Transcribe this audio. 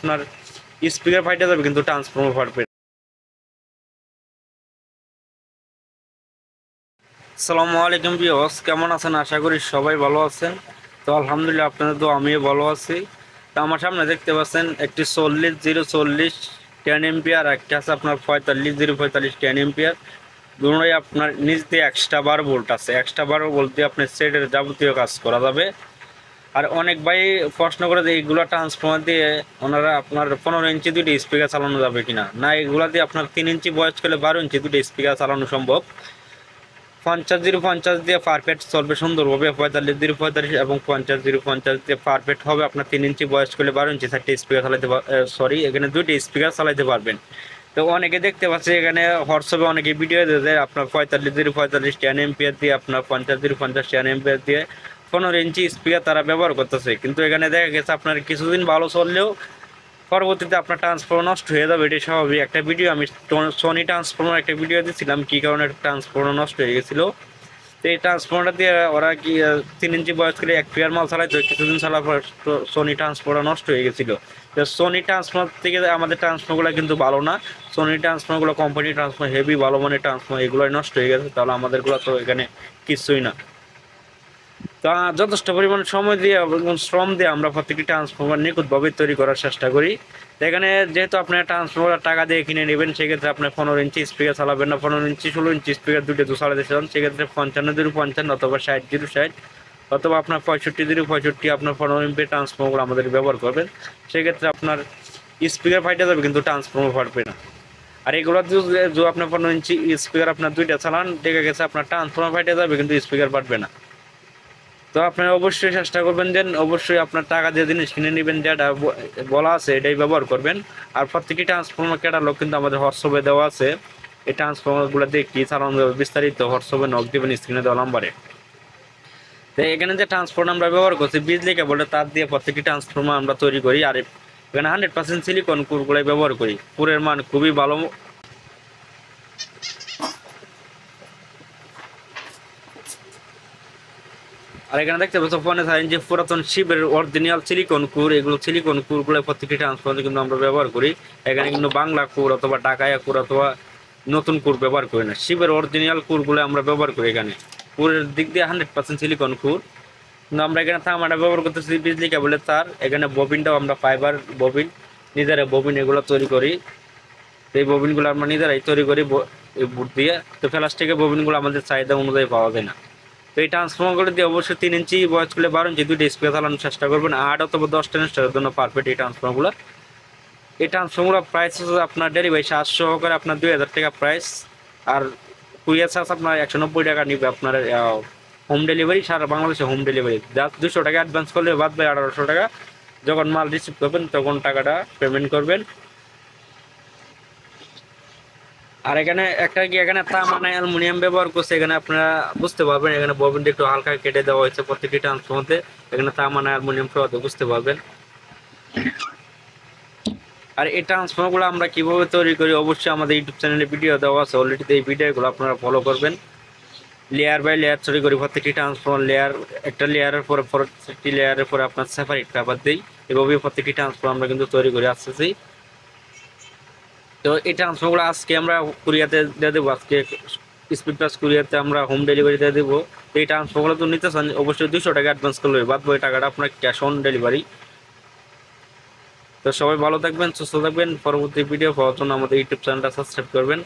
আপনার স্পিকার ফাইটে যাবে কিন্তু ট্রান্সফর্মার ফাটবে। আসসালামু আলাইকুম ভিউয়ার্স, কেমন আছেন? আশা করি সবাই ভালো আছেন। তো আলহামদুলিল্লাহ আপনাদের তো আমিও ভালো আছি। তো আমার সামনে দেখতে পাচ্ছেন একটি 40-040 10 এম্পিয়ার, একটা আছে আপনার 45-045 10 এম্পিয়ার। দুটোই আপনার নিচ দিয়ে এক্সট্রা 12 ভোল্ট আছে। এক্সট্রা 12 ভোল্ট দিয়ে আপনার সেটের যাবতীয় কাজ করা যাবে। আর অনেক ভাই প্রশ্ন করে যে এইগুলো ট্রান্সফর্মার দিয়ে ওনারা আপনার 15 ইঞ্চি দুটি স্পিকার চালানো যাবে কিনা। না, এগুলো দিয়ে আপনার 3 ইঞ্চি বয়স করলে 12 ইঞ্চি দুটি স্পিকার চালানো সম্ভব। 50-050 দিয়ে পারফেক্ট চলবে সুন্দরভাবে। 45-045 এবং 50-050 দিয়ে পারফেক্ট হবে। আপনার 3 ইঞ্চি বয়স করলে 12 ইঞ্চি 4টি স্পিকার চালাতে এখানে 2টি স্পিকার চালাতে পারবেন। তো অনেকে দেখতে পাচ্ছি এখানে হোয়াটসঅ্যাপে অনেকে ভিডিও দিয়েছে আপনার 45-045 10 এম্পিয়ার দিয়ে আপনার 50-050 10 এম্পিয়ার দিয়ে 15 ইঞ্চি স্পিকার তারা ব্যবহার করতেছে। কিন্তু এখানে দেখা গেছে আপনার কিছুদিন ভালো চললেও পরবর্তীতে আপনার ট্রান্সফর্মার নষ্ট হয়ে যাবে, এটাই স্বাভাবিক। একটা ভিডিও আমি সোনি ট্রান্সফর্মার একটা ভিডিও দিয়েছিলাম কী কারণে ট্রান্সফর্মার নষ্ট হয়ে গেছিলো। তো এই ট্রান্সফর্মারটা দিয়ে ওরা কি 3 ইঞ্চি বয়স করে 1 পেয়ার মাল চালাইতো, কিছুদিন চালার পর সোনি ট্রান্সফর্মার নষ্ট হয়ে গেছিলো। তো সোনি ট্রান্সফর্মার থেকে আমাদের ট্রান্সফর্মারগুলো কিন্তু ভালো না। সোনি ট্রান্সফর্মারগুলো কোম্পানি ট্রান্সফর্মার হেভি ভালো মানের ট্রান্সফর্মার, এগুলোই নষ্ট হয়ে গেছে। তাহলে আমাদেরগুলো তো এখানে কিছুই না। তা যথেষ্ট পরিমাণ সময় দিয়ে এবং শ্রম দিয়ে আমরা প্রত্যেকটি ট্রান্সফর্মার নিখুঁতভাবে তৈরি করার চেষ্টা করি। এখানে যেহেতু আপনার ট্রান্সফর্মার টাকা দিয়ে কিনে নেবেন, সেক্ষেত্রে আপনার 15 ইঞ্চি স্পিকার চালাবেন না। 15 ইঞ্চি 16 ইঞ্চি স্পিকার দুটো তো চালাতে চান, সেক্ষেত্রে 55-050 অথবা 60-060 অথবা আপনার 65-065 আপনার 15 ইঞ্চি ট্রান্সফর্মার আমাদের ব্যবহার করবেন। সেক্ষেত্রে আপনার স্পিকার ফাইটে যাবে কিন্তু ট্রান্সফর্মার ফাটবে না। আর এগুলো যে আপনার 15 ইঞ্চি স্পিকার আপনার দুইটা চালান, দেখা গেছে আপনার ট্রান্সফর্মার ফাইটে যাবে কিন্তু স্পিকার ফাটবে না। তো আপনারা অবশ্যই চেষ্টা করবেন যে অবশ্যই আপনার টাকা দিয়ে জিনিস কিনে নেবেন, যেটা বলা আছে এটাই ব্যবহার করবেন। আর প্রত্যেকটি ট্রান্সফর্মার ক্যাটালগ কিন্তু আমাদের হোয়াটসঅ্যাপে দেওয়া আছে। এই ট্রান্সফর্মারগুলো দিয়ে কী চালানো যাবে বিস্তারিত হোয়াটসঅ্যাপে নক দেবেন স্ক্রিনে দেওয়া নাম্বারে। তো এখানে যে ট্রান্সফর্মার আমরা ব্যবহার করছি বিজলি কেবলটা তার দিয়ে প্রত্যেকটি ট্রান্সফর্মার আমরা তৈরি করি। আর এখানে 100% সিলিকন কুরগুলাই ব্যবহার করি। কুরের মান খুবই ভালো। আর এখানে দেখতে পাচ্ছ 15 ইঞ্চি পুরাতন শিবের অরিজিনাল সিলিকন কুর। এগুলো সিলিকন কুরগুলো প্রত্যেকটি ট্রান্সফর্মারে কিন্তু আমরা ব্যবহার করি। এখানে কিন্তু বাংলা কুর অথবা ঢাকায়া কুর অথবা নতুন কুর ব্যবহার করি না, শিবের অরিজিনাল কুরগুলো আমরা ব্যবহার করি। এখানে কুরের দিক দিয়ে 100% সিলিকন কুর। কিন্তু আমরা এখানে তামাটা ব্যবহার করতেছি বিজলি কেবলের তার। এখানে ববিনটাও আমরা ফাইবার ববিন, নিজেরা ববিন এগুলো তৈরি করি। এই ববিনগুলো আমরা নিজেরাই তৈরি করি বুট দিয়ে। তো প্লাস্টিকের ববিনগুলো আমাদের চাহিদা অনুযায়ী পাওয়া যায় না। তো এই ট্রান্সফর্মারগুলো দিয়ে অবশ্যই 3 ইঞ্চি বয়স করলে 12 ইঞ্চি দুটো স্পিকার চালানোর চেষ্টা করবেন। 8 অথবা 10 ট্রান্সফারের জন্য পারফেক্ট এই ট্রান্সফর্মারগুলো। এই ট্রান্সফর্মার প্রাইস হচ্ছে আপনার ডেলিভারি চার্জ সহকারে আপনার 2000 টাকা প্রাইস। আর কুরিয়ার চার্জ আপনার 190 টাকা নিবে আপনার হোম ডেলিভারি, সারা বাংলাদেশে হোম ডেলিভারি। 200 টাকা অ্যাডভান্স করলে বাদ বাই 1800 টাকা যখন মাল রিসিভ করবেন তখন টাকাটা পেমেন্ট করবেন। আর এখানে একটা কি এখানে তামা অ্যালুমিনিয়াম ব্যবহার করছে, এখানে আপনারা বুঝতে পারবেন। এখানে ববিনটা একটু হালকা কেটে দেওয়া হয়েছে প্রত্যেকটি ট্রান্সফর্মারে। এখানে তামা অ্যালুমিনিয়াম সহ বুঝতে পারবেন। আর এই ট্রান্সফর্মারগুলো আমরা কিভাবে তৈরি করি অবশ্যই আমাদের ইউটিউব চ্যানেলে ভিডিও দেওয়া আছে অলরেডি। এই ভিডিওগুলো আপনারা ফলো করবেন। লেয়ার বাই লেয়ার তৈরি করি প্রত্যেকটি ট্রান্সফর্মার। লেয়ার একটা লেয়ারের পরে প্রত্যেকটি লেয়ারের পরে আপনার সেপারেট পেপার দিই। এভাবে প্রত্যেকটি ট্রান্সফর্মার আমরা কিন্তু তৈরি করে আসতেছি। তো এই ট্রান্সফর্মারগুলো আজকে আমরা কুরিয়াতে দিয়ে দেবো। আজকে স্পিড প্লাস কুরিয়াতে আমরা হোম ডেলিভারি দিয়ে দেবো। তো এই ট্রান্সফর্মারগুলো তো নিতে চান অবশ্যই 200 টাকা অ্যাডভান্স করলে বাদ বাকি টাকাটা আপনার ক্যাশ অন ডেলিভারি। তো সবাই ভালো থাকবেন, সুস্থ থাকবেন। পরবর্তী ভিডিও পাওয়ার জন্য আমাদের ইউটিউব চ্যানেলটা সাবস্ক্রাইব করবেন।